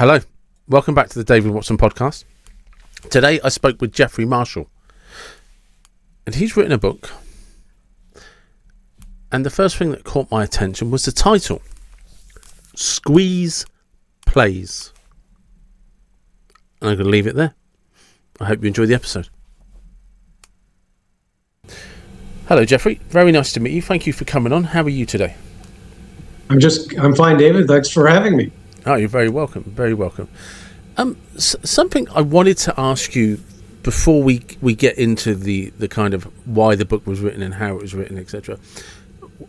Hello, welcome back to the David Watson podcast. Today I spoke with Jeffrey Marshall, and he's written a book, and the first thing that caught my attention was the title, Squeeze Plays. And I'm going to leave it there. I hope you enjoy the episode. Hello Jeffrey, very nice to meet you. Thank you for coming on. How are you today? I'm fine, David. Thanks for having me. Oh, you're very welcome. Very welcome. Something I wanted to ask you before we get into the kind of why the book was written and how it was written, etc.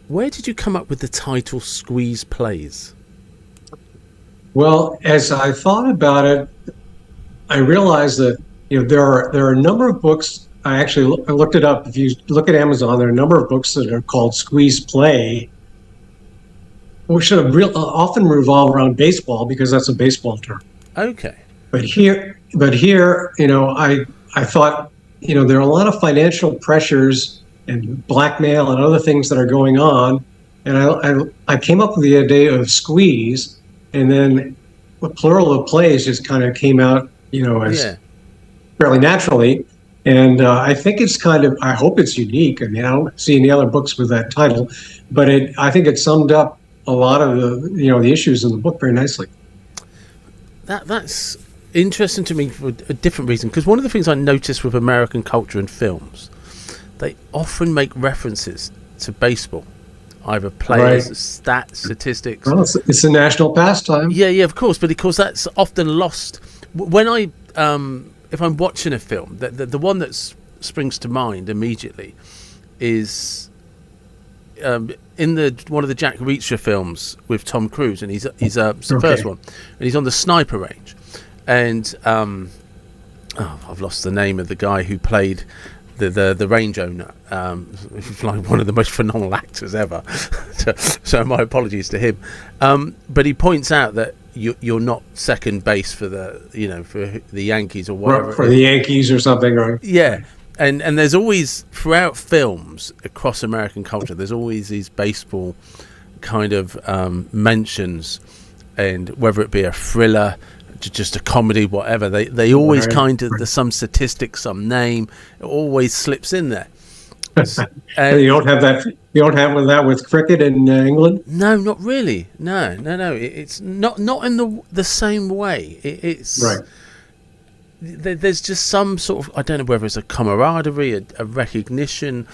Where did you come up with the title Squeeze Plays? Well, as I thought about it, I realized that there are a number of books. I looked it up. If you look at Amazon, there are a number of books that are called Squeeze Play, which often revolve around baseball because that's a baseball term. Okay. But here, I thought, there are a lot of financial pressures and blackmail and other things that are going on, and I came up with the idea of squeeze, and then the plural of plays just kind of came out, as fairly naturally. And I think I hope it's unique. I mean, I don't see any other books with that title, but I think it summed up a lot of the issues in the book very nicely. That's interesting to me for a different reason, because one of the things I notice with American culture and films, they often make references to baseball, either players, right, statistics. Well, it's a national pastime. Yeah, of course, but of course that's often lost. When if I'm watching a film, the one that springs to mind immediately is in one of the Jack Reacher films with Tom Cruise, and it's the first one, and he's on the sniper range, and I've lost the name of the guy who played the range owner. He's like one of the most phenomenal actors ever. so my apologies to him. But he points out that you're not second base for the Yankees or whatever. For the Yankees or something, right? Yeah. And there's always, throughout films across American culture, there's always these baseball kind of mentions, and whether it be a thriller, just a comedy, whatever, they always kind of, there's some statistic, some name, it always slips in there. And you don't have that. You don't have that with cricket in England. No, not really. No. It's not in the same way. It's right. There's just some sort of, I don't know whether it's a camaraderie, a recognition,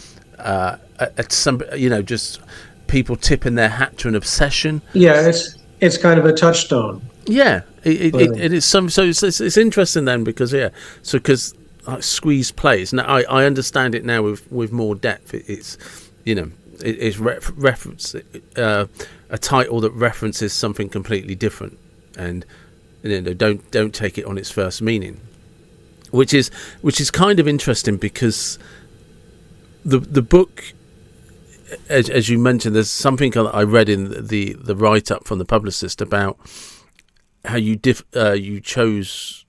just people tipping their hat to an obsession. Yeah, it's kind of a touchstone. Yeah, it is some. So it's interesting then because Squeeze Plays. Now I understand it now with more depth. It's reference a title that references something completely different, and don't take it on its first meaning. Which is kind of interesting because the book, as you mentioned, there's something I read in the write up from the publicist about how you chose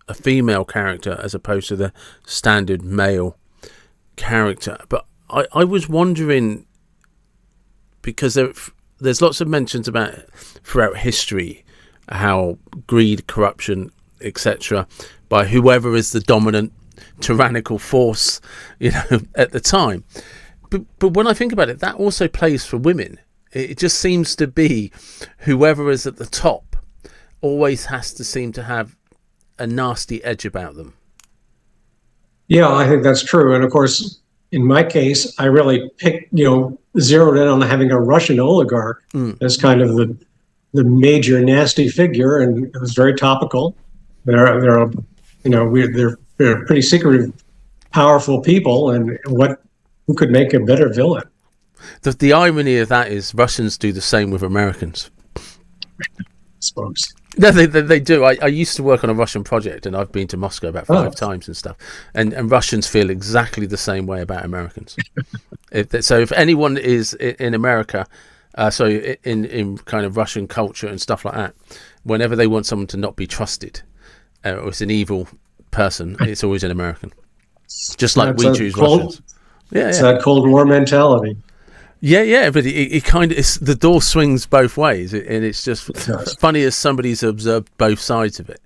a female character as opposed to the standard male character. But I was wondering, because there's lots of mentions about throughout history how greed, corruption, etc., by whoever is the dominant tyrannical force, at the time. But when I think about it, that also plays for women. It just seems to be whoever is at the top always has to seem to have a nasty edge about them. Yeah, I think that's true. And of course, in my case, I really zeroed in on having a Russian oligarch as kind of the major nasty figure, and it was very topical. They're pretty secretive, powerful people, and who could make a better villain? The irony of that is Russians do the same with Americans. I suppose. No, they do. I used to work on a Russian project, and I've been to Moscow about 5 times and stuff. And Russians feel exactly the same way about Americans. If anyone is in America, in kind of Russian culture and stuff like that, whenever they want someone to not be trusted, or it's an evil person, it's always an American. Just like we choose Russians. It's that Cold War mentality. Yeah, but it kind of, the door swings both ways, and it's just Yes. funny as somebody's observed both sides of it,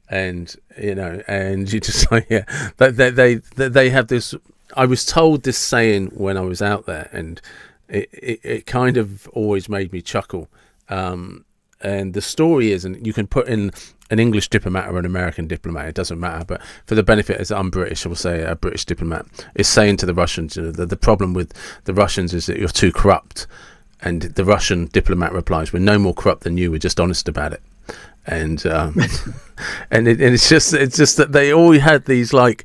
and and you just like, yeah, they have this. I was told this saying when I was out there, and it kind of always made me chuckle. And the story is, and you can put in an English diplomat or an American diplomat, it doesn't matter, but for the benefit, as I'm British, I will say a British diplomat is saying to the Russians, the problem with the Russians is that you're too corrupt, and the Russian diplomat replies, we're no more corrupt than you, we're just honest about it. And and it's just that they all had these, like,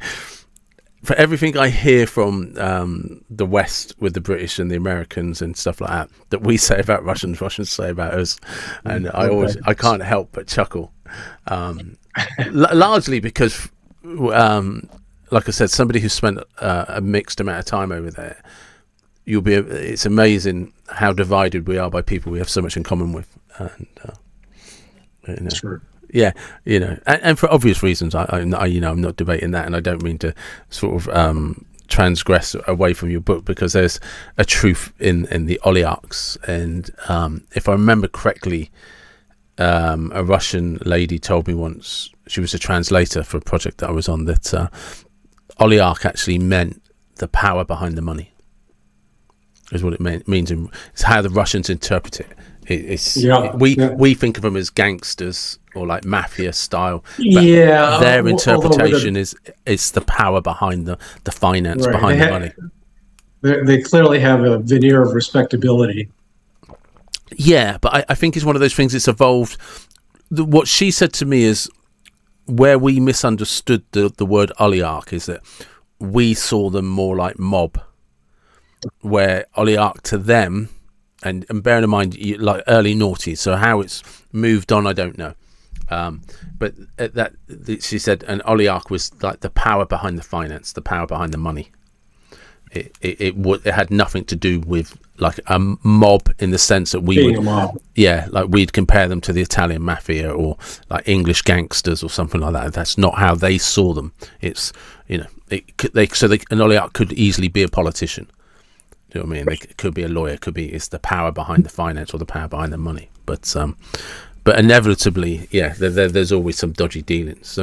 for everything I hear from the West with the British and the Americans and stuff like that we say about Russians say about us, and I can't help but chuckle, largely because, like I said, somebody who spent a mixed amount of time over there, it's amazing how divided we are by people we have so much in common with, and Sure. yeah, and for obvious reasons, I'm not debating that, and I don't mean to sort of transgress away from your book, because there's a truth in the oligarchs, and if I remember correctly, a Russian lady told me once, she was a translator for a project that I was on, that oligarch actually meant the power behind the money, is what it means, and it's how the Russians interpret it. We think of them as gangsters or like mafia style, but their interpretation is the power behind the finance, right, behind the money. They clearly have a veneer of respectability. Yeah, but I think it's one of those things. It's evolved. What she said to me is, where we misunderstood the word oligarch is that we saw them more like mob, where oligarch to them. And bearing in mind, like early noughties, so how it's moved on, I don't know. But she said an oligarch was like the power behind the finance, the power behind the money. It had nothing to do with like a mob in the sense that we would, like we'd compare them to the Italian mafia or like English gangsters or something like that. That's not how they saw them. It's an oligarch could easily be a politician. Do you know what I mean? It could be a lawyer, it's the power behind the finance or the power behind the money. But inevitably, yeah, there's always some dodgy dealings.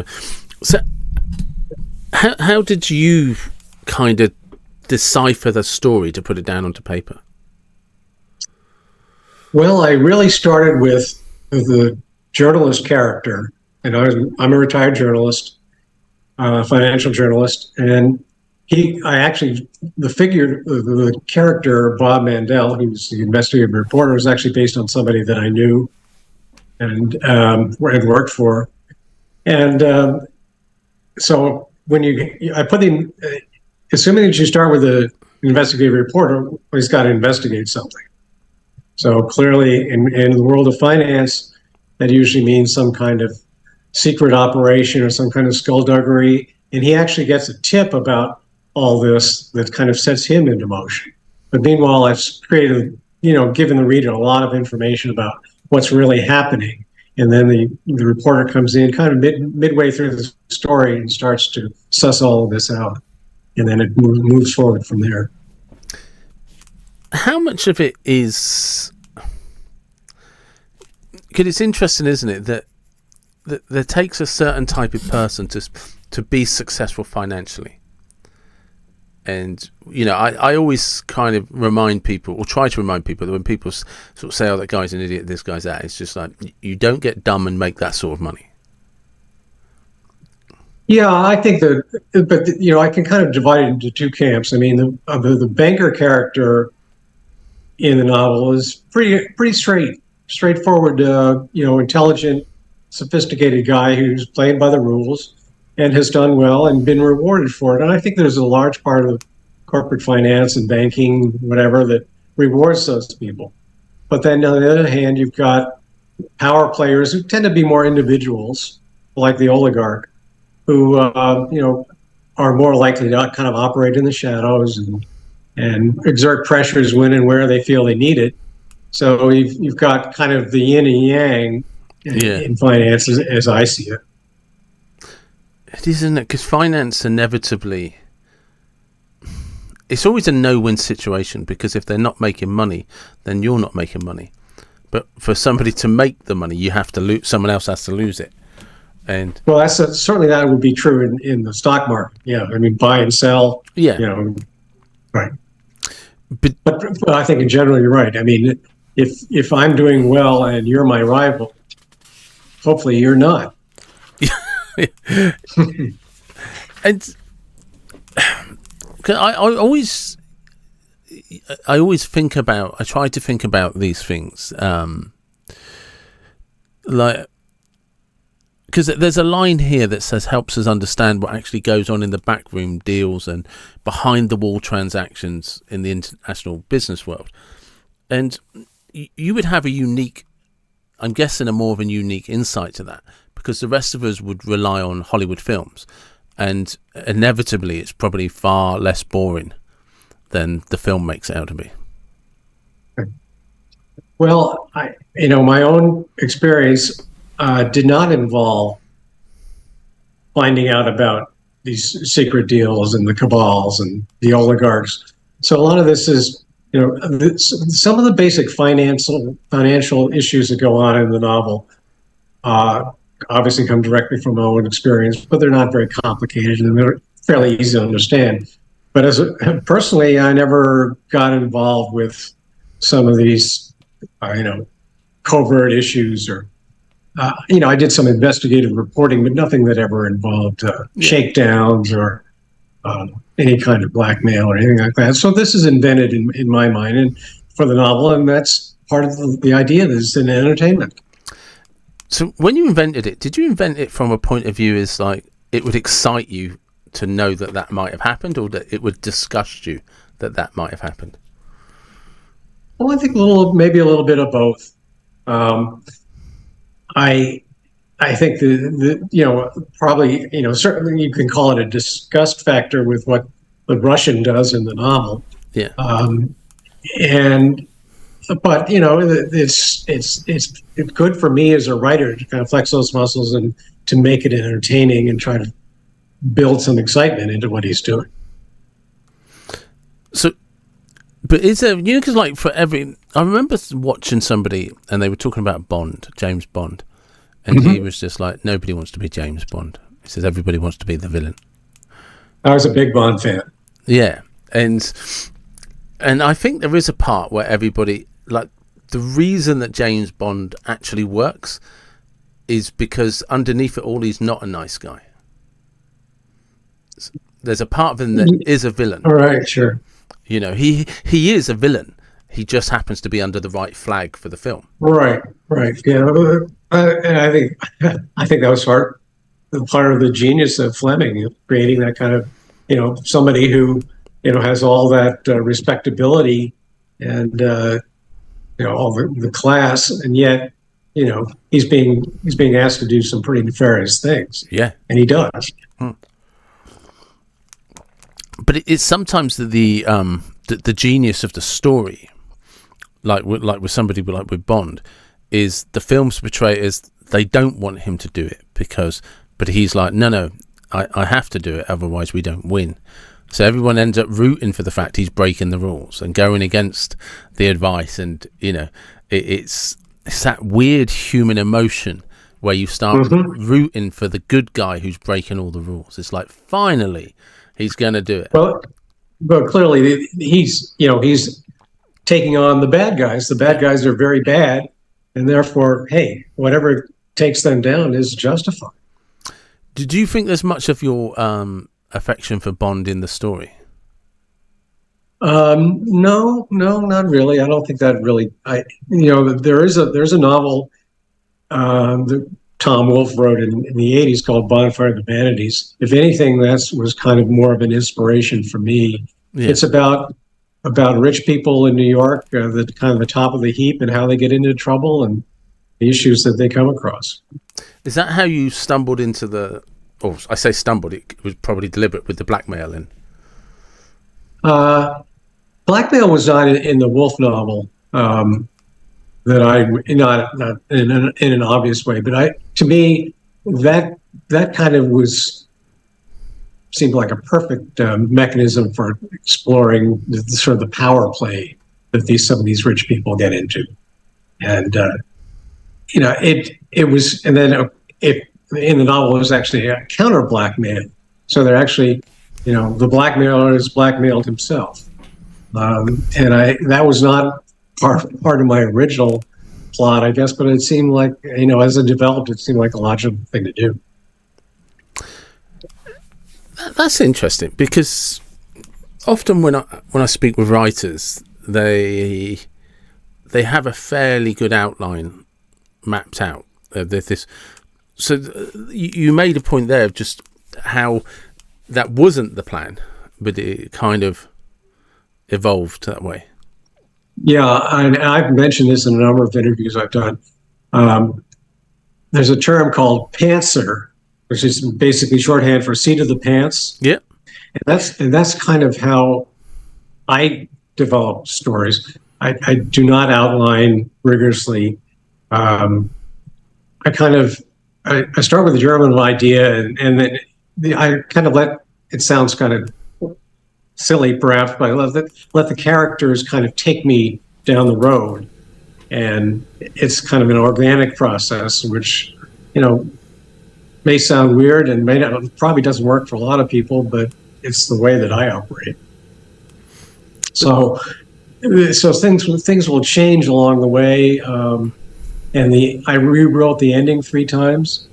So how did you kind of decipher the story to put it down onto paper? Well, I really started with the journalist character, and I'm a retired journalist, financial journalist, and the character Bob Mandel, who's the investigative reporter, was actually based on somebody that I knew and had worked for. And so I put in, assuming that you start with an investigative reporter, he's got to investigate something. So clearly, in the world of finance, that usually means some kind of secret operation or some kind of skullduggery. And he actually gets a tip about all this that kind of sets him into motion. But meanwhile, I've created, given the reader a lot of information about what's really happening. And then the reporter comes in kind of midway through the story and starts to suss all of this out. And then it moves forward from there. How much of it is... Because it's interesting, isn't it, that there takes a certain type of person to be successful financially. And, I always kind of remind people, or try to remind people, that when people sort of say, oh, that guy's an idiot, this guy's that, it's just like, you don't get dumb and make that sort of money. Yeah, I think that, but, I can kind of divide it into two camps. I mean, the banker character in the novel is pretty straightforward, intelligent, sophisticated guy who's playing by the rules and has done well and been rewarded for it. And I think there's a large part of corporate finance and banking, whatever, that rewards those people. But then on the other hand, you've got power players who tend to be more individuals, like the oligarch, who are more likely to kind of operate in the shadows and exert pressures when and where they feel they need it. So you've got kind of the yin and yang in finance, as I see it. It is, isn't it? Because finance inevitably, it's always a no-win situation, because if they're not making money, then you're not making money. But for somebody to make the money, you have to lose. Someone else has to lose it. And well, certainly that would be true in the stock market. Yeah, I mean, buy and sell. yeah, Right. but But I think in general, you're right. I mean, if I'm doing well and you're my rival, hopefully you're not. and I always think about. I try to think about these things, like. Because there's a line here that says helps us understand what actually goes on in the backroom deals and behind the wall transactions in the international business world. And you would have a unique, I'm guessing, a more of a unique insight to that, because the rest of us would rely on Hollywood films, and inevitably it's probably far less boring than the film makes it out to be. Well, my own experience did not involve finding out about these secret deals and the cabals and the oligarchs. So a lot of this is, some of the basic financial issues that go on in the novel obviously come directly from my own experience, but they're not very complicated and they're fairly easy to understand. But personally, I never got involved with some of these, covert issues or. I did some investigative reporting, but nothing that ever involved shakedowns or any kind of blackmail or anything like that. So this is invented in my mind and for the novel, and that's part of the idea that it's an entertainment. So when you invented it, did you invent it from a point of view as like it would excite you to know that might have happened, or that it would disgust you that might have happened? Well, I think maybe a little bit of both. I think probably, certainly you can call it a disgust factor with what the Russian does in the novel. Yeah. But it's good for me as a writer to kind of flex those muscles and to make it entertaining and try to build some excitement into what he's doing. So, but is there, because like I remember watching somebody and they were talking about James Bond, and he was just like, nobody wants to be James Bond. He says everybody wants to be the villain. I was a big Bond fan. Yeah, and I think there is a part where everybody, like, the reason that James Bond actually works is because underneath it all, he's not a nice guy. There's a part of him that is a villain. All right, sure. He is a villain. He just happens to be under the right flag for the film. Right. Yeah, and I think that was part of the genius of Fleming, creating that kind of, somebody who, has all that respectability and all the class, and yet, he's being asked to do some pretty nefarious things. Yeah, and he does. But it's sometimes the genius of the story, like with somebody like with Bond, is the films portray it as they don't want him to do it but he's like, no, I have to do it, otherwise we don't win. So everyone ends up rooting for the fact he's breaking the rules and going against the advice, and it's that weird human emotion where you start rooting for the good guy who's breaking all the rules. It's like, finally he's going to do it. Well, but clearly he's taking on the bad guys. The bad guys are very bad, and therefore, hey, whatever takes them down is justified. Did you think there's much of your affection for Bond in the story? No, not really. I don't think that really. There's a novel that Tom Wolfe wrote in the '80s called Bonfire of the Vanities. If anything, that was kind of more of an inspiration for me. Yeah. It's about rich people in New York, the kind of the top of the heap, and how they get into trouble and the issues that they come across. Is that how you stumbled into I say stumbled, it was probably deliberate with the Blackmail in? Blackmail was not in the Wolfe novel, that I, not in an obvious way, but to me, that kind of was seemed like a perfect mechanism for exploring the sort of the power play that some of these rich people get into. And it was, and then it in the novel it was actually a counter blackmail. So they're actually, the blackmailer is blackmailed himself, and that was not part of my original plot, I guess, but it seemed like, as it developed, it seemed like a logical thing to do. That's interesting, because often when I speak with writers, they have a fairly good outline mapped out. So you made a point there of just how that wasn't the plan, but it kind of evolved that way. Yeah, and I've mentioned this in a number of interviews I've done. There's a term called pantser, which is basically shorthand for seat of the pants. Yeah, and that's kind of how I develop stories. I do not outline rigorously. I start with a German idea, and then I kind of let it sounds kind of silly, perhaps, but I let the characters kind of take me down the road, and it's kind of an organic process, which may sound weird and probably doesn't work for a lot of people, but it's the way that I operate. So things will change along the way, and I rewrote the ending 3 times,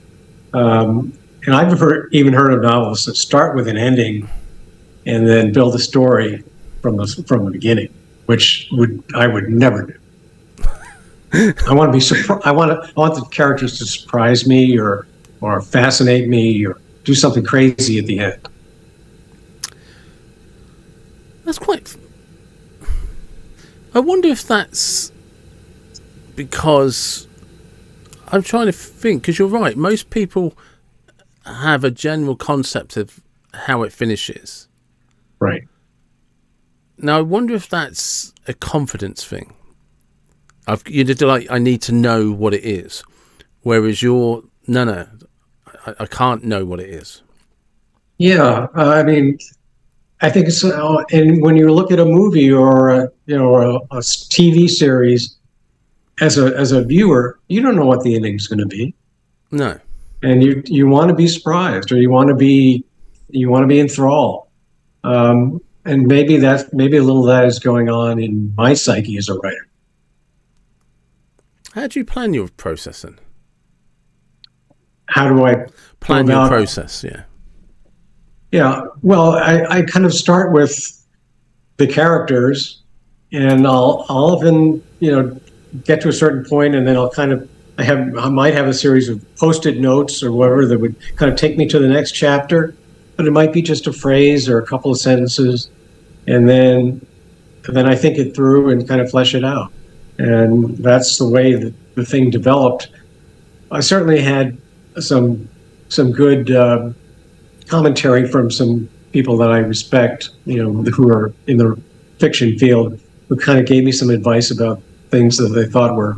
and I've even heard of novelists that start with an ending and then build a story from the beginning, which I would never do. I want to be I want the characters to surprise me or fascinate me or do something crazy at the end. That's quite. I wonder if that's because I'm trying to think, because you're right. Most people have a general concept of how it finishes. Right. Now, I wonder if that's a confidence thing. I need to know what it is. Whereas no, I can't know what it is. Yeah. I mean, I think it's, and when you look at a movie or a TV series, as a viewer, you don't know what the ending's going to be. No. And you want to be surprised, or you want to be enthralled. And maybe a little of that is going on in my psyche as a writer. How do you plan your processing? How do I plan your process? Yeah. Yeah. Well, I kind of start with the characters, and I'll often, get to a certain point, and then I might have a series of Post-it notes or whatever that would kind of take me to the next chapter, but it might be just a phrase or a couple of sentences, and then I think it through and kind of flesh it out. And that's the way that the thing developed. I certainly had some good commentary from some people that I respect, who are in the fiction field, who kind of gave me some advice about things that they thought were,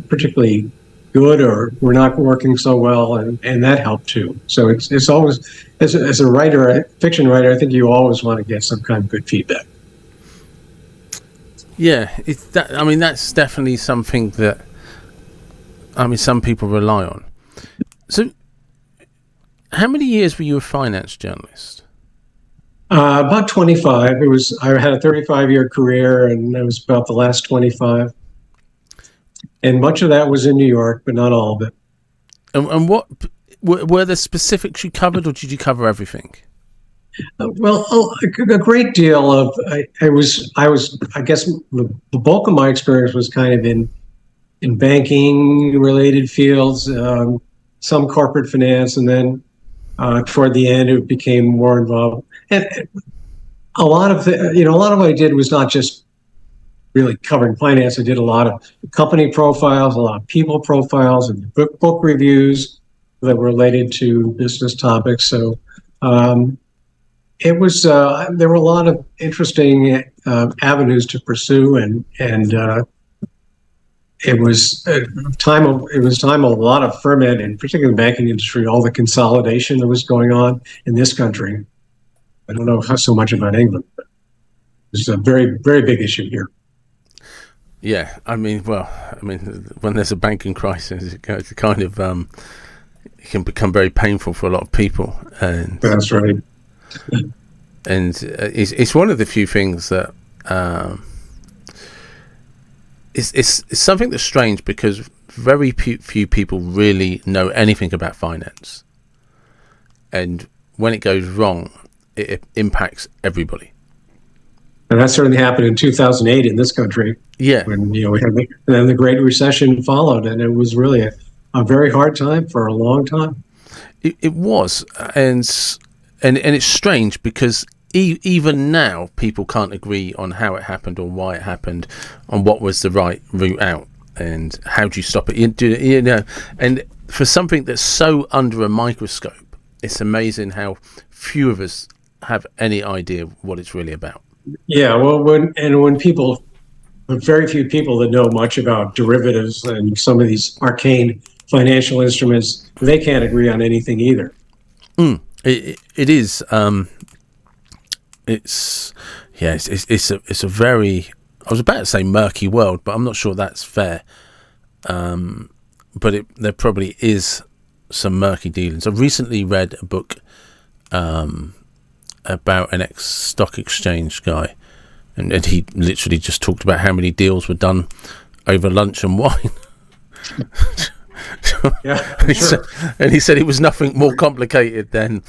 particularly good or were not working so well, and that helped too. So it's always, as a writer, a fiction writer, I think you always want to get some kind of good feedback. Yeah, that's definitely something that some people rely on. So, how many years were you a finance journalist? About 25. I had a 35-year career, and it was about the last 25. And much of that was in New York, but not all of it. And what were there specifics you covered, or did you cover everything? Well, a great deal of I guess the bulk of my experience was kind of in banking related fields, some corporate finance, and then toward the end it became more involved. And a lot of what I did was not just really covering finance. I did a lot of company profiles, a lot of people profiles, and book reviews that were related to business topics. So. It was there were a lot of interesting avenues to pursue, and it was a time of a lot of ferment, and particularly the banking industry, all the consolidation that was going on in this country. I don't know how so much about England, but it's a very, very big issue here. Yeah, I mean, when there's a banking crisis, it kind of it can become very painful for a lot of people, and that's right. And it's one of the few things that it's something that's strange, because very few people really know anything about finance, and when it goes wrong, it impacts everybody. And that certainly happened in 2008 in this country. Yeah, when we had then the Great Recession followed, and it was really a very hard time for a long time. It was, and it's strange because even now people can't agree on how it happened or why it happened, on what was the right route out, and how do you stop it. You know, and for something that's so under a microscope, it's amazing how few of us have any idea what it's really about. Yeah, well, when people, very few people that know much about derivatives and some of these arcane financial instruments, they can't agree on anything either. It is. It's a very, I was about to say murky world, but I'm not sure that's fair. But there probably is some murky dealings. I recently read a book about an ex-stock exchange guy, and he literally just talked about how many deals were done over lunch and wine. Yeah, and he said it was nothing more complicated than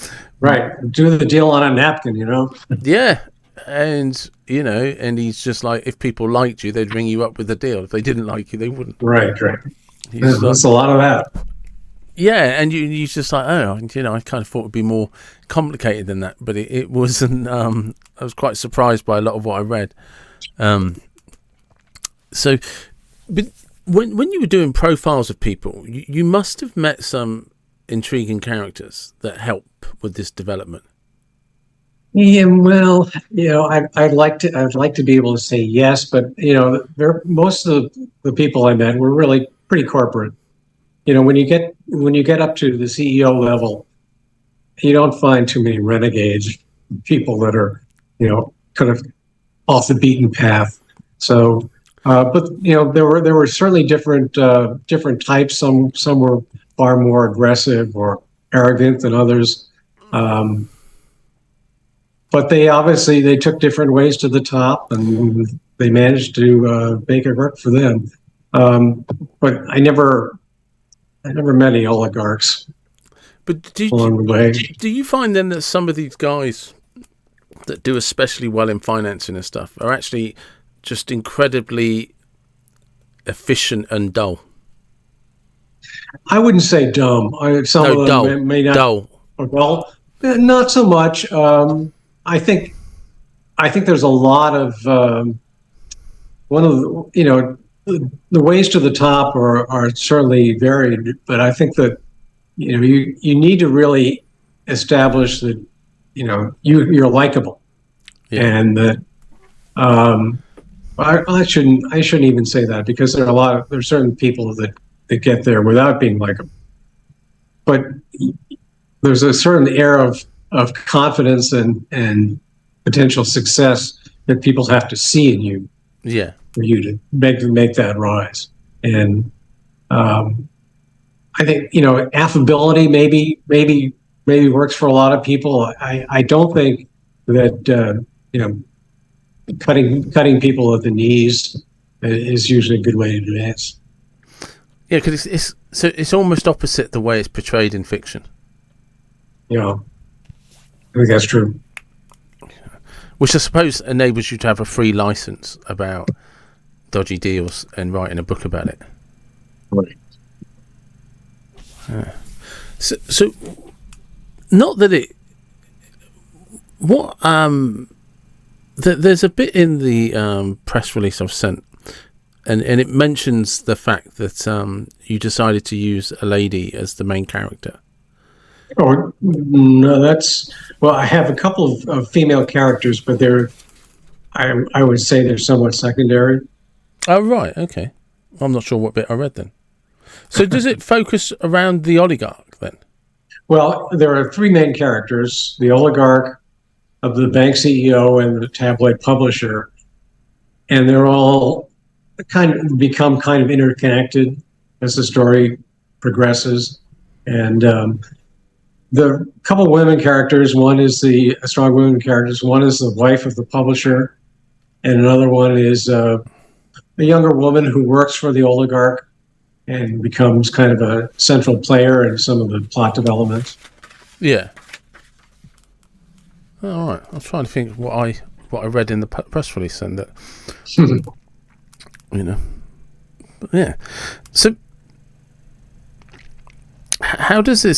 do the deal on a napkin, you know. Yeah, and and he's just like, if people liked you, they'd ring you up with a deal. If they didn't like you, they wouldn't. Right. There's a lot of that. Yeah, and you just like, I kind of thought it'd be more complicated than that, but it wasn't. I was quite surprised by a lot of what I read. So, but when you were doing profiles of people, you must have met some intriguing characters that help with this development. Yeah, well, I'd like to be able to say yes, but most of the people I met were really pretty corporate. When you get up to the CEO level, you don't find too many renegades, people that are, kind of off the beaten path. So, but there were certainly different types. Some were far more aggressive or arrogant than others. But they took different ways to the top, and they managed to make it work for them. But I never met any oligarchs. But along the way. Do you find then that some of these guys that do especially well in financing and stuff are actually just incredibly efficient and dull? I wouldn't say dumb. Some of them dull. may not. Dull. Well, not so much. I think there's a lot of one of the ways to the top are certainly varied, but I think that you need to really establish that you're likable, and that I shouldn't even say that, because there's certain people that get there without being likable, but there's a certain air of confidence and potential success that people have to see in you, for you to make that rise. And I think affability maybe works for a lot of people. I don't think that cutting people at the knees is usually a good way to advance. Yeah, because it's almost opposite the way it's portrayed in fiction. I think that's true. Which I suppose enables you to have a free license about dodgy deals and writing a book about it. Right. So not that it. What there's a bit in the press release I've sent, and it mentions the fact that you decided to use a lady as the main character. Oh no, I have a couple of female characters, but I would say they're somewhat secondary. Oh right, okay. I'm not sure what bit I read then. So does it focus around the oligarch then? Well, there are three main characters: the oligarch, of the bank CEO, and the tabloid publisher, and they're all kind of become kind of interconnected as the story progresses. And the couple women characters, one is the strong women characters, one is the wife of the publisher, and another one is a younger woman who works for the oligarch and becomes kind of a central player in some of the plot developments. Yeah. All right. I'm trying to think what I read in the press release and that, you know. Yeah. So how does it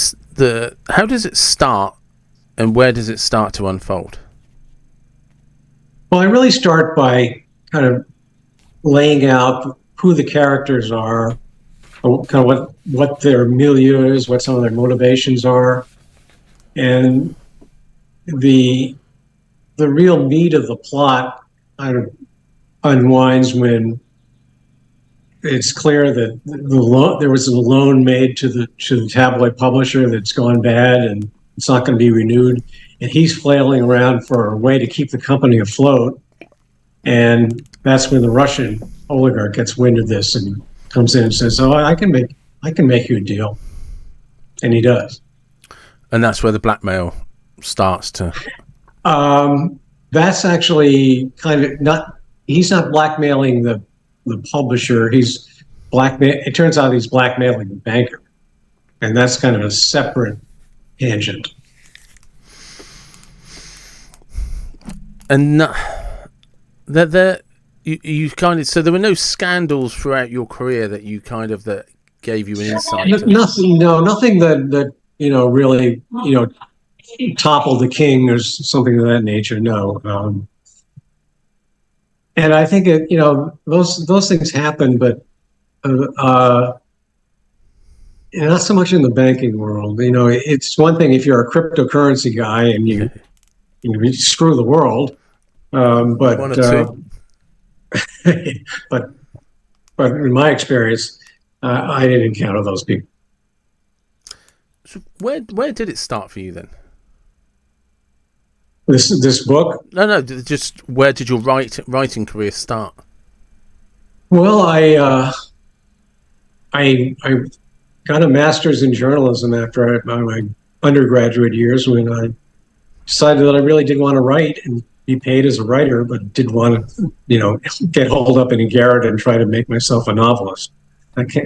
start, and where does it start to unfold? Well, I really start by kind of laying out who the characters are, kind of what their milieu is, what some of their motivations are, and the real meat of the plot kind of unwinds when it's clear that there was a loan made to the tabloid publisher that's gone bad and it's not going to be renewed, and he's flailing around for a way to keep the company afloat. And that's when the Russian oligarch gets wind of this and comes in and says, "Oh, I can make you a deal," and he does. And that's where the blackmail starts to. That's actually kind of not. He's not blackmailing the publisher. He's blackmail. It turns out he's blackmailing the banker, and that's kind of a separate tangent. And that you kind of, so there were no scandals throughout your career that you kind of that gave you an insight. Nothing. No, nothing that really toppled the king or something of that nature. No. And I think those things happen, but not so much in the banking world. It's one thing if you're a cryptocurrency guy and you screw the world, but One or two. but in my experience, I didn't encounter those people. So where did it start for you then? This book? No, just where did your writing career start? Well, I got a master's in journalism after my undergraduate years, when I decided that I really did want to write and be paid as a writer, but didn't want to, get holed up in a garret and try to make myself a novelist.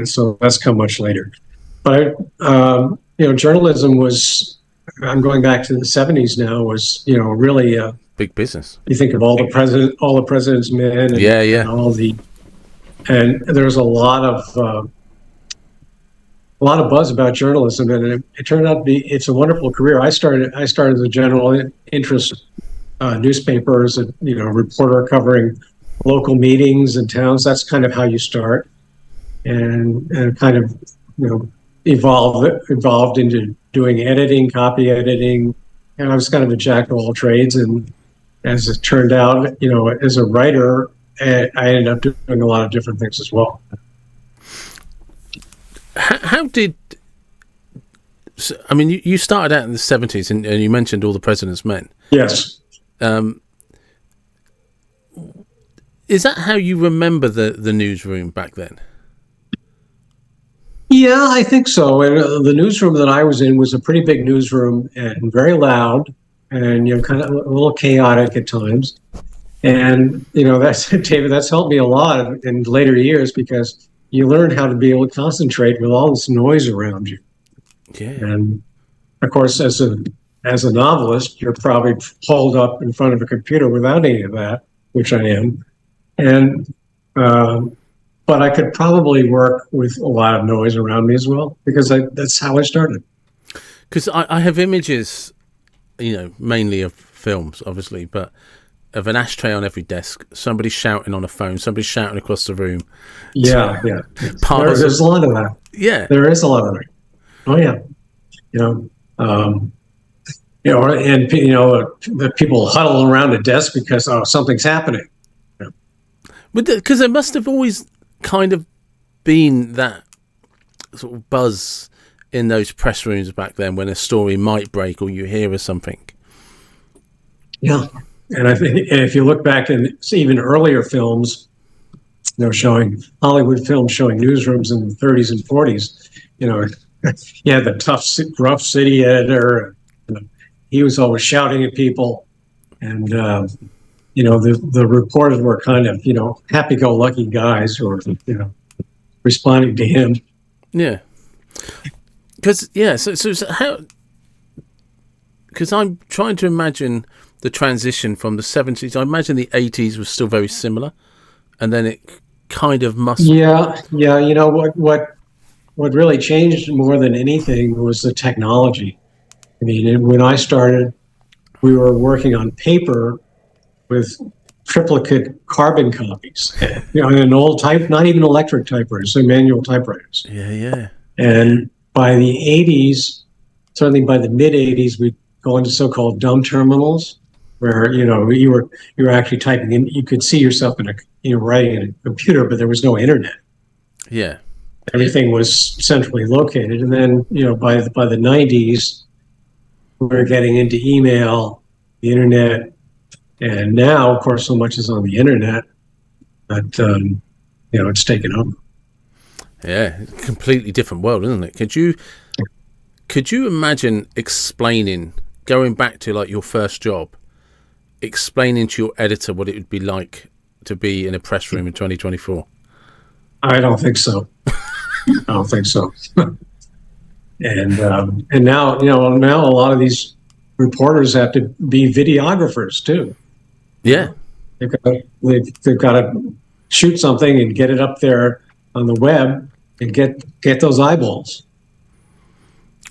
So that's come much later. But journalism was. I'm going back to the 70s now. Was really big business. You think of all the President's Men, and, and there's a lot of buzz about journalism, and it turned out to be it's a wonderful career. I started the general interest newspapers, and reporter covering local meetings and towns. That's kind of how you start, and kind of evolved into doing editing, copy editing, and I was kind of a jack of all trades. And as it turned out, as a writer, I ended up doing a lot of different things as well. How did? I mean, you started out in the 70s, and you mentioned all the President's Men. Yes. Is that how you remember the newsroom back then? Yeah, I think so. And the newsroom that I was in was a pretty big newsroom and very loud, and kind of a little chaotic at times. And that's David. That's helped me a lot in later years, because you learn how to be able to concentrate with all this noise around you. Yeah. And of course, as a novelist, you're probably holed up in front of a computer without any of that, which I am. And but I could probably work with a lot of noise around me as well, because that's how I started. Because I have images, mainly of films, obviously, but of an ashtray on every desk, somebody shouting on a phone, somebody shouting across the room. Yeah. There's a lot of that. Yeah. There is a lot of that. Oh, yeah. And the people huddle around a desk because something's happening. Because there must have always kind of been that sort of buzz in those press rooms back then when a story might break or you hear of something. Yeah. And I think if you look back in even earlier films, showing Hollywood films showing newsrooms in the 30s and 40s, you had the tough, rough city editor. He was always shouting at people. And, the reporters were kind of, happy-go-lucky guys who were, responding to him. Yeah. Because, so how... Because I'm trying to imagine the transition from the 70s. I imagine the 80s was still very similar. And then it kind of must... Yeah. What really changed more than anything was the technology. I mean, when I started, we were working on paper with triplicate carbon copies, in an old type, not even electric typewriters, so manual typewriters. Yeah. And by the 80s, certainly by the mid 80s, we'd go into so-called dumb terminals, where you were actually typing in. You could see yourself writing in a computer, but there was no internet. Yeah, everything was centrally located. And then by the 90s, we were getting into email, the internet. And now, of course, so much is on the internet that, it's taken over. Yeah, completely different world, isn't it? Could you imagine going back to like your first job, explaining to your editor what it would be like to be in a press room in 2024? I don't think so. I don't think so. And now, now a lot of these reporters have to be videographers too. Yeah. They've got to shoot something and get it up there on the web and get those eyeballs.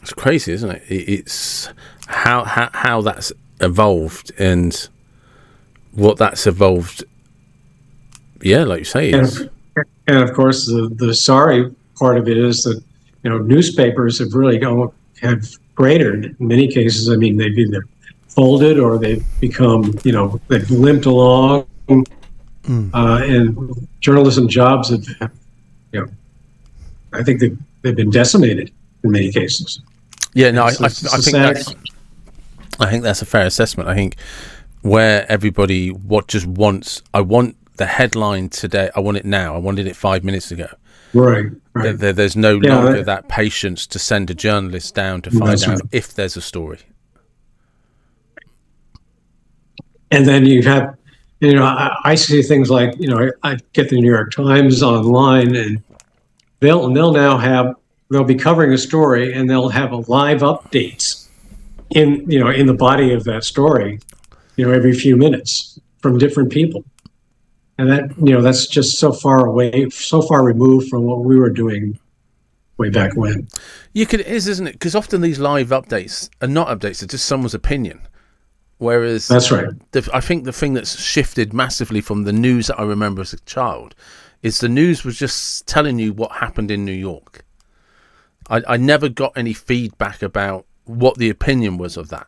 It's crazy, isn't it? It's how that's evolved and what that's evolved. Yeah, like you say. And of course, the sorry part of it is that newspapers have really have cratered in many cases. I mean, they've either folded or they've become, they've limped along, and journalism jobs have, I think they've been decimated in many cases. Yeah, no, I think that's a fair assessment. I think where everybody I want the headline today. I want it now. I wanted it 5 minutes ago. Right. There's no longer that patience to send a journalist down to find out if there's a story. And then you have, I see things like, I get the New York Times online, and they'll be covering a story, and they'll have live updates in the body of that story, every few minutes from different people. And that, that's just so far removed from what we were doing way back when. It is, isn't it? Because often these live updates are not updates; they're just someone's opinion. Whereas that's right. I think the thing that's shifted massively from the news that I remember as a child is the news was just telling you what happened in New York. I never got any feedback about what the opinion was of that.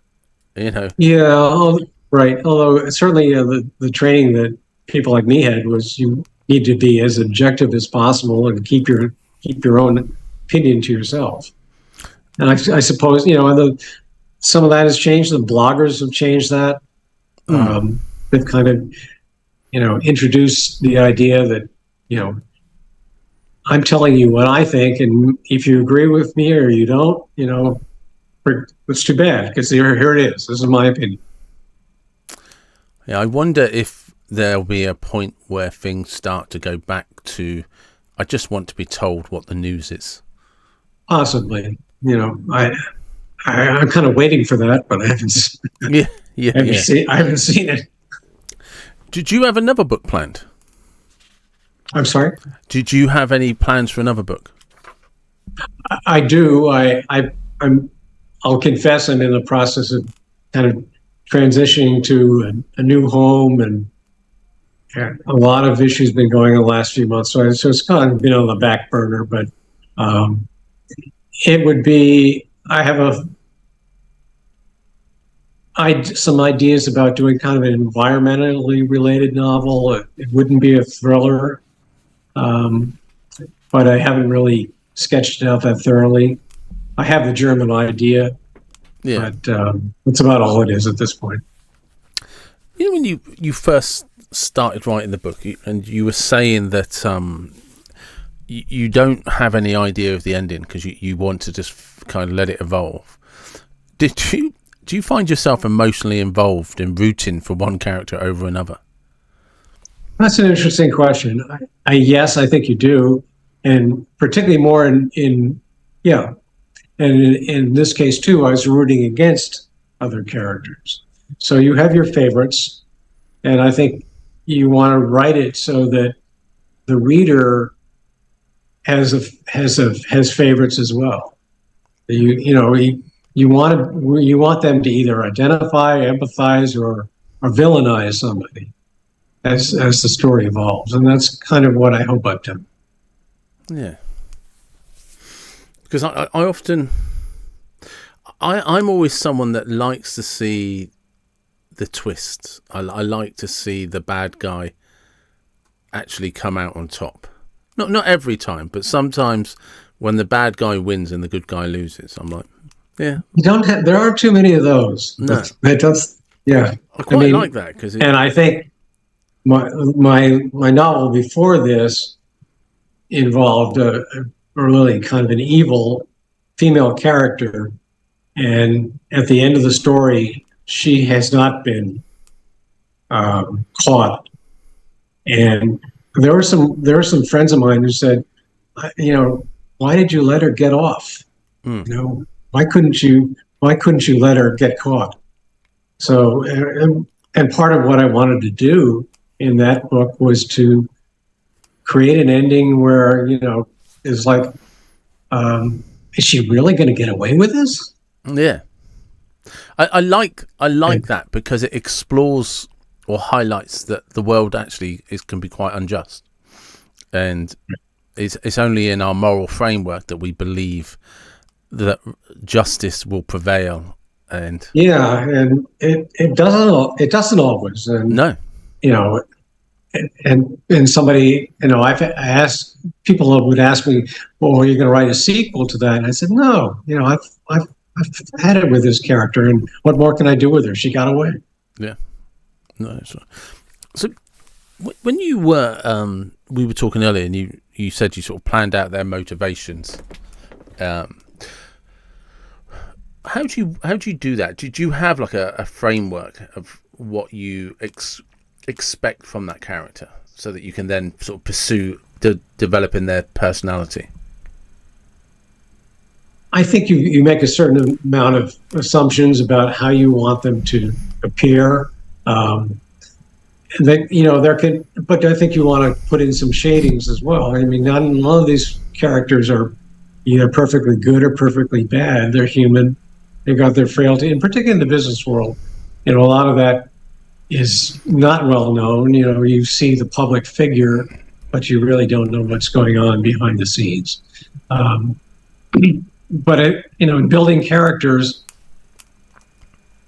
Yeah, right. Although certainly the training that people like me had was you need to be as objective as possible and keep your own opinion to yourself. And I suppose some of that has changed. The bloggers have changed that. They've kind of introduced the idea that I'm telling you what I think, and if you agree with me or you don't, it's too bad, because here it is. This is my opinion. Yeah, I wonder if there'll be a point where things start to go back to, I just want to be told what the news is. Possibly. I'm kind of waiting for that, but I haven't. I haven't seen it. Did you have another book planned? I'm sorry? Did you have any plans for another book? I do. I'll confess I'm in the process of kind of transitioning to a new home, and a lot of issues been going on the last few months. So it's kind of been on the back burner, but it would be, I have some ideas about doing kind of an environmentally related novel. It wouldn't be a thriller. but I haven't really sketched it out that thoroughly. I have the German idea, Yeah. but that's about all it is at this point. You know, when you first started writing the book, and you were saying that you don't have any idea of the ending because you want to just kind of let it evolve. Do you find yourself emotionally involved in rooting for one character over another? That's an interesting question. Yes, I think you do, and particularly more in yeah, and in this case too, I was rooting against other characters. So you have your favorites, and I think you want to write it so that the reader has favorites as well. You want them to either identify, empathize, or villainize somebody as the story evolves, and that's kind of what I hope I've done. Yeah, because I often I'm always someone that likes to see the twists. I like to see the bad guy actually come out on top. Not every time, but sometimes when the bad guy wins and the good guy loses, I'm like, yeah. There aren't too many of those. No, yeah. I quite like that because, and I think my novel before this involved a really kind of an evil female character, and at the end of the story, she has not been caught. And there were some friends of mine who said, why did you let her get off? Why couldn't you let her get caught? So, and part of what I wanted to do in that book was to create an ending where, is like, is she really going to get away with this? Yeah. I like that because it explores or highlights that the world actually can be quite unjust, and it's only in our moral framework that we believe that justice will prevail. And it doesn't always. And no, and somebody, I've asked people who would ask me, well, are you going to write a sequel to that? And I said, no, I've had it with this character, and what more can I do with her? She got away. Yeah. No. So when you were, we were talking earlier, and you said you sort of planned out their motivations. How do you do that? Did you have like a framework of what you expect from that character, so that you can then sort of pursue developing their personality? I think you make a certain amount of assumptions about how you want them to appear. But I think you want to put in some shadings as well. I mean, none of these characters are either perfectly good or perfectly bad. They're human. They've got their frailty, and particularly in the business world, a lot of that is not well known. You see the public figure, but you really don't know what's going on behind the scenes. But in building characters,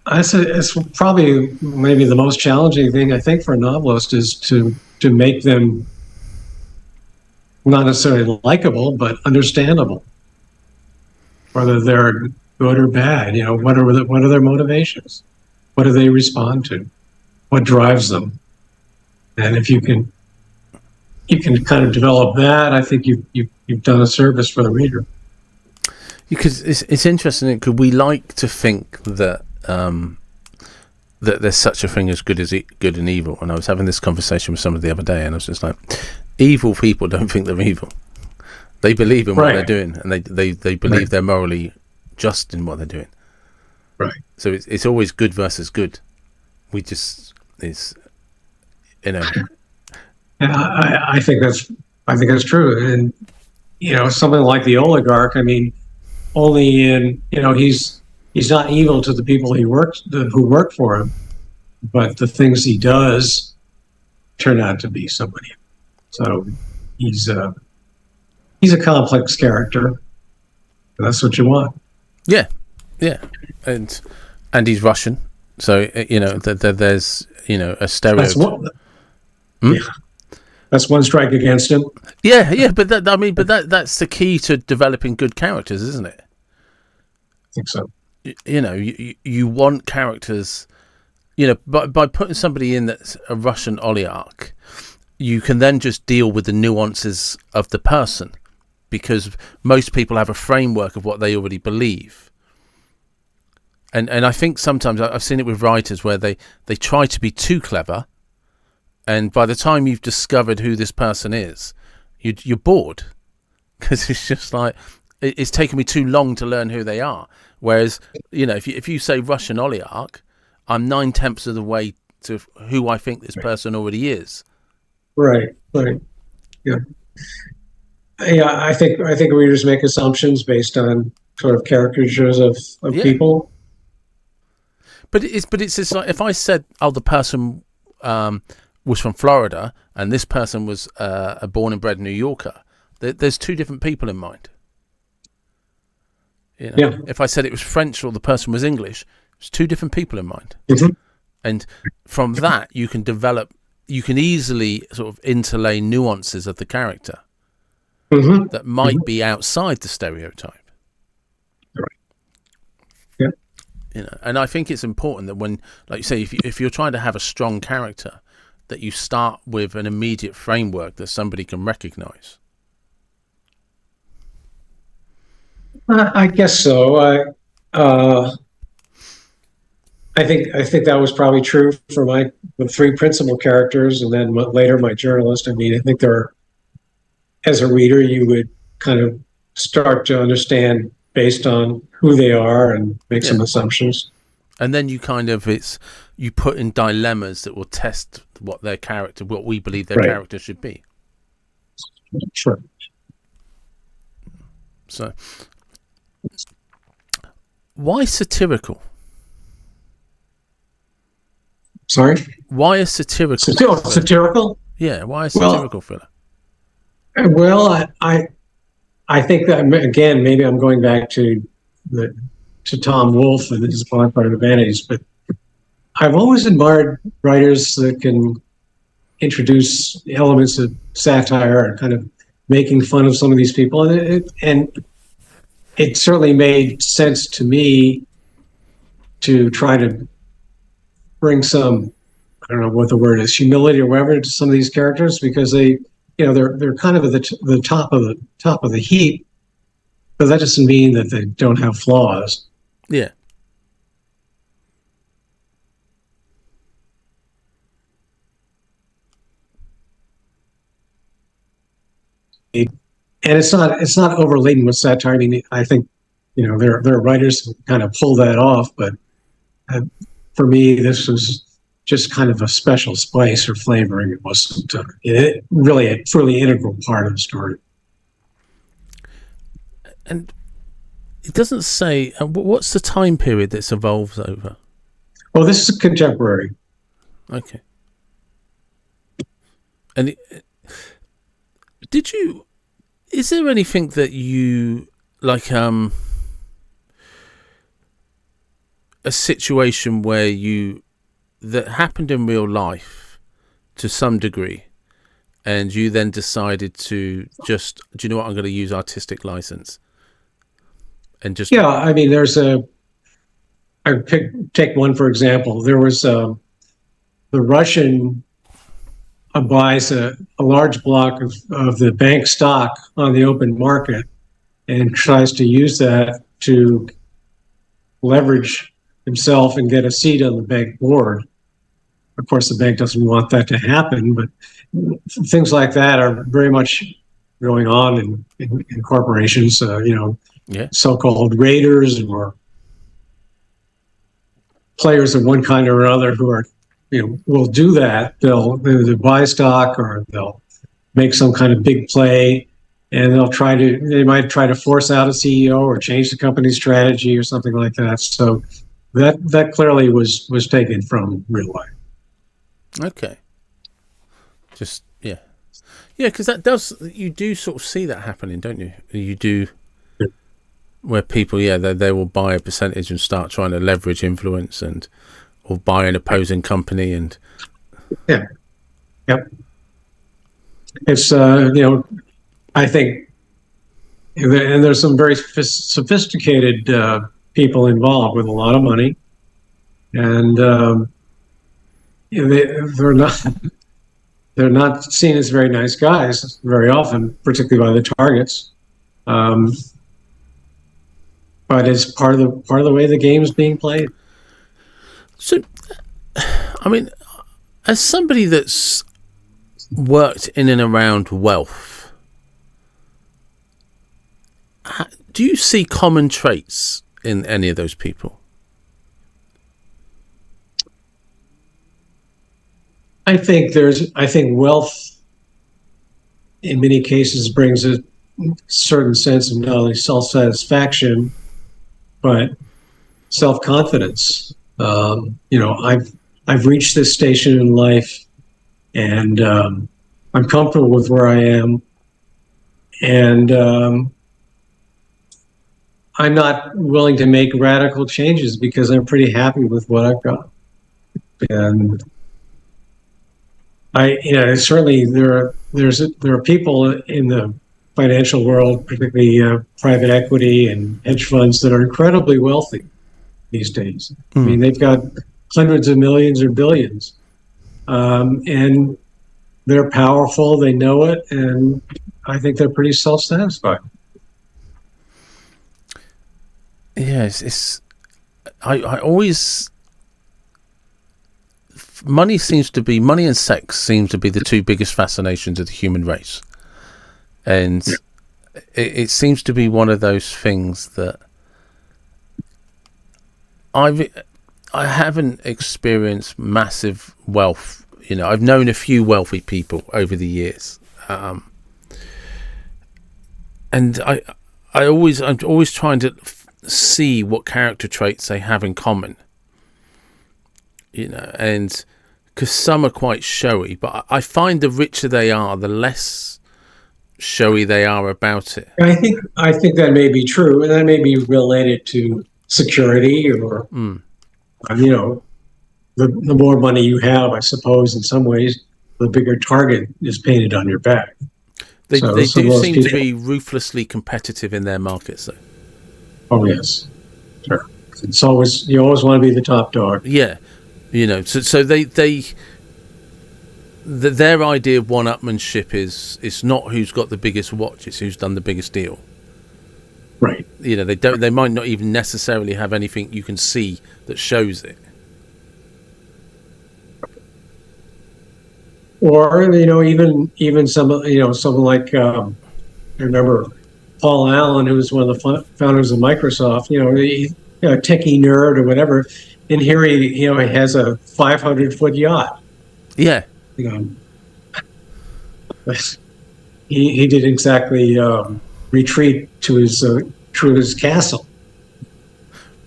it's probably maybe the most challenging thing I think for a novelist is to make them not necessarily likable, but understandable, whether they're good or bad. What are their motivations? What do they respond to? What drives them? And if you can kind of develop that, I think you've done a service for the reader. Because it's interesting, because we like to think that that there's such a thing as good and evil. And I was having this conversation with somebody the other day, and I was just like, evil people don't think they're evil. They believe in what they're doing, and they believe they're morally just in what they're doing. Right. So it's always good versus good. We just I think that's true. And something like the Oligarch. I mean, only in he's not evil to the people who work for him, but the things he does turn out to be somebody. So he's a complex character. That's what you want. Yeah, and he's Russian, so there's a stereotype. Yeah. That's one strike against him. Yeah, but that's the key to developing good characters, isn't it? I think so. You want characters, by putting somebody in that's a Russian oligarch, you can then just deal with the nuances of the person, because most people have a framework of what they already believe. And I think sometimes I've seen it with writers where they try to be too clever, and by the time you've discovered who this person is, you're bored, because it's just like, it's taken me too long to learn who they are. Whereas, if you say Russian oligarch, I'm 9/10 of the way to who I think this person already is. Right. Yeah. Yeah, I think readers make assumptions based on sort of caricatures of people. But it's just like, if I said, the person was from Florida and this person was a born and bred New Yorker, there's two different people in mind. Yeah. If I said it was French or the person was English, it's two different people in mind. Mm-hmm. And from that, you can easily sort of interlay nuances of the character that might be outside the stereotype. Right. Yeah. And I think it's important that when, like you say, if you're trying to have a strong character, that you start with an immediate framework that somebody can recognize. I guess so. I think that was probably true for the three principal characters, and then later my journalist. I mean, I think as a reader, you would kind of start to understand based on who they are and make some assumptions. And then you put in dilemmas that will test what we believe their character should be. Sure. So, why satirical? Sorry? Why a satirical? Satirical? Yeah, why a satirical thriller? Well, I think that, again, maybe I'm going back to Tom Wolfe and his Part of the Vanities, but I've always admired writers that can introduce elements of satire and kind of making fun of some of these people, and it certainly made sense to me to try to bring some, I don't know what the word is, humility or whatever to some of these characters, because they're kind of at the top of the heap, but that doesn't mean that they don't have flaws. Yeah. And it's not overladen with satire. I mean, I think there are writers who kind of pull that off, but for me, this was just kind of a special spice or flavoring. It wasn't really a truly integral part of the story. And it doesn't say what's the time period this evolves over. Well, this is contemporary. Okay. And is there anything that you like, a situation where that happened in real life to some degree, and you then decided to just, do you know what, I'm going to use artistic license and just... Yeah, I mean, take one for example. There was the Russian buys a large block of the bank stock on the open market and tries to use that to leverage himself and get a seat on the bank board. Of course, the bank doesn't want that to happen, but things like that are very much going on in corporations, so-called raiders or players of one kind or another who are, will do that. They'll either buy stock or they'll make some kind of big play, and they might try to force out a CEO or change the company's strategy or something like that. So that clearly was taken from real life. Okay. Just, yeah, because you do sort of see that happening, don't you? You do, where people, they will buy a percentage and start trying to leverage influence or buy an opposing company and... Yeah. Yep. it's I think, and there's some very sophisticated people involved with a lot of money, and they're not they're not seen as very nice guys very often, particularly by the targets. Um, but it's part of the way the game's being played. So, I mean, as somebody that's worked in and around wealth, do you see common traits in any of those people? I think wealth in many cases brings a certain sense of not only self-satisfaction, but self-confidence. I've reached this station in life, and I'm comfortable with where I am, and I'm not willing to make radical changes because I'm pretty happy with what I've got. And certainly there are people in the financial world, particularly private equity and hedge funds, that are incredibly wealthy these days. I mean, they've got hundreds of millions or billions, and they're powerful. They know it, and I think they're pretty self-satisfied. Yes, I always, money and sex seems to be the two biggest fascinations of the human race, and it seems to be one of those things that I haven't experienced massive wealth. I've known a few wealthy people over the years, and I'm always trying to see what character traits they have in common. And because some are quite showy, but I find the richer they are, the less showy they are about it. I think that may be true, and that may be related to security, or the more money you have, I suppose, in some ways, the bigger target is painted on your back. They do seem to be ruthlessly competitive in their markets, though. Oh yes, sure. You always want to be the top dog. Yeah, so their idea of one-upmanship is it's not who's got the biggest watch, it's who's done the biggest deal. Right. They might not even necessarily have anything you can see that shows it. Or even someone like I remember Paul Allen, who was one of the founders of Microsoft. A techie nerd or whatever. And here he has a 500-foot yacht. Yeah. He didn't exactly retreat to his castle.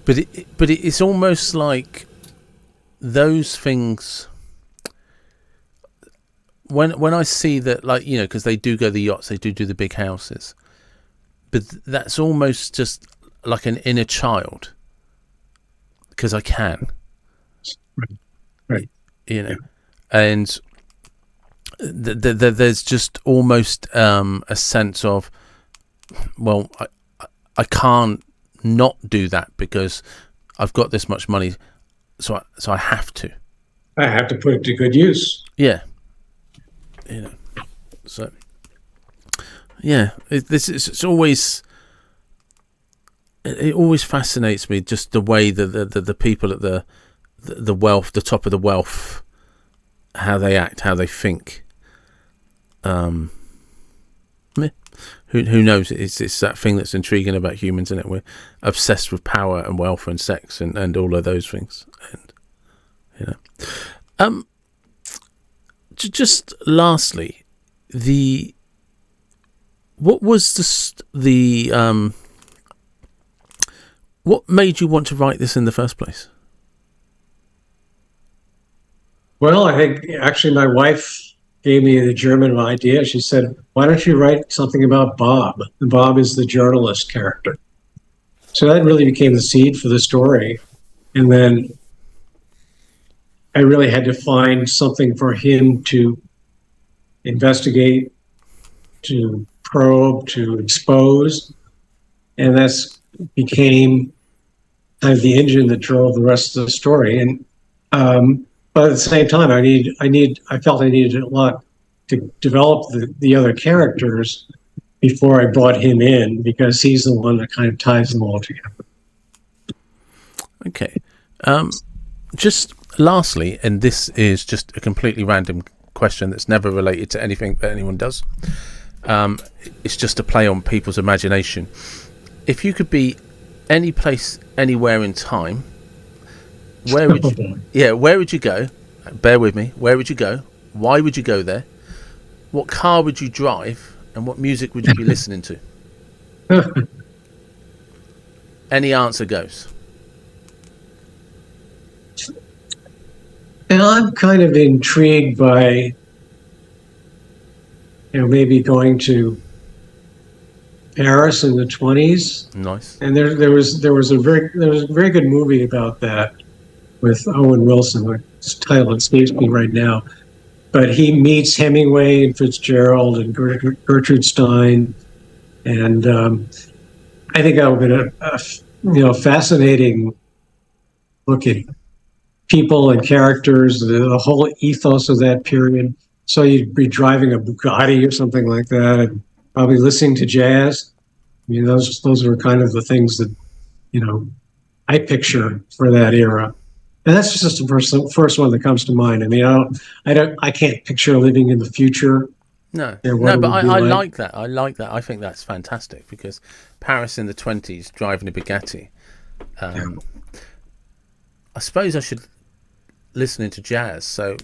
But it's almost like those things. When I see that, because they do go the yachts, they do the big houses, but that's almost just like an inner child, because I can, right. And there's just almost a sense of, well, I can't not do that because I've got this much money, so I have to. I have to put it to good use. Yeah. So yeah, it always fascinates me, just the way the people at the wealth, the top of the wealth, how they act, how they think. Who knows? It's that thing that's intriguing about humans, isn't it? We're obsessed with power and wealth and sex and all of those things, and just lastly, what made you want to write this in the first place? Well, I think actually my wife gave me the German idea. She said, "Why don't you write something about Bob?" And Bob is the journalist character. So that really became the seed for the story. And then I really had to find something for him to investigate to probe, to expose, and that's became kind of the engine that drove the rest of the story. And but at the same time, I felt I needed a lot to develop the other characters before I brought him in, because he's the one that kind of ties them all together. Okay. Just lastly, and this is just a completely random question that's never related to anything that anyone does. It's just a play on people's imagination. If you could be any place, anywhere in time, where would you go? Bear with me. Where would you go? Why would you go there? What car would you drive? And what music would you be listening to? Any answer goes. And I'm kind of intrigued by, maybe going to Paris in the 20s. Nice. And there was a very good movie about that with Owen Wilson. His title escapes me right now, but he meets Hemingway and Fitzgerald and Gertrude Stein, and I think that would be a fascinating look at people and characters, the whole ethos of that period. So you'd be driving a Bugatti or something like that, and probably listening to jazz. I mean, those are kind of the things that I picture for that era. And that's just the first one that comes to mind. I mean, I can't picture living in the future. No, but I like that. I like that. I think that's fantastic, because Paris in the 20s, driving a Bugatti. I suppose I should listening to jazz. So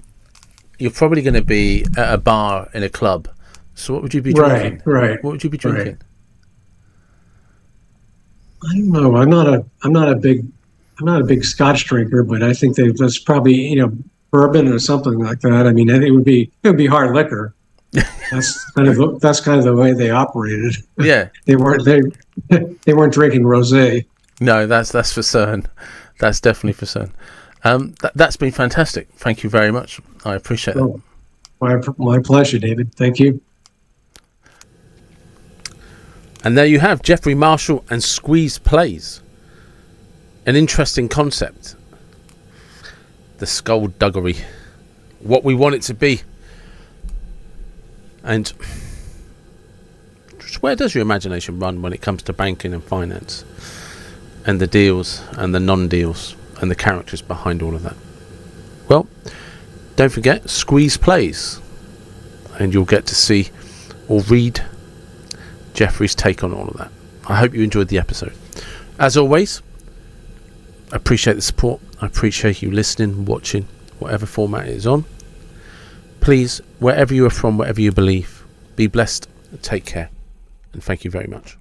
you're probably going to be at a bar in a club. So what would you be drinking? Right. What would you be drinking? I don't know. I'm not a big Scotch drinker, but I think that's probably bourbon or something like that. I mean, it would be hard liquor. That's kind of the way they operated. Yeah, they weren't drinking rosé. No, that's for certain. That's definitely for certain. That's been fantastic. Thank you very much. I appreciate that. My pleasure, David. Thank you. And there you have Jeffrey Marshall and Squeeze Plays. An interesting concept. The skullduggery. What we want it to be. And where does your imagination run when it comes to banking and finance? And the deals and the non-deals and the characters behind all of that? Well, don't forget, Squeeze Plays. And you'll get to see or read Jeffrey's take on all of that. I hope you enjoyed the episode. As always, I appreciate the support. I appreciate you listening, watching, whatever format it is on. Please, wherever you are from, whatever you believe, be blessed, take care, and thank you very much.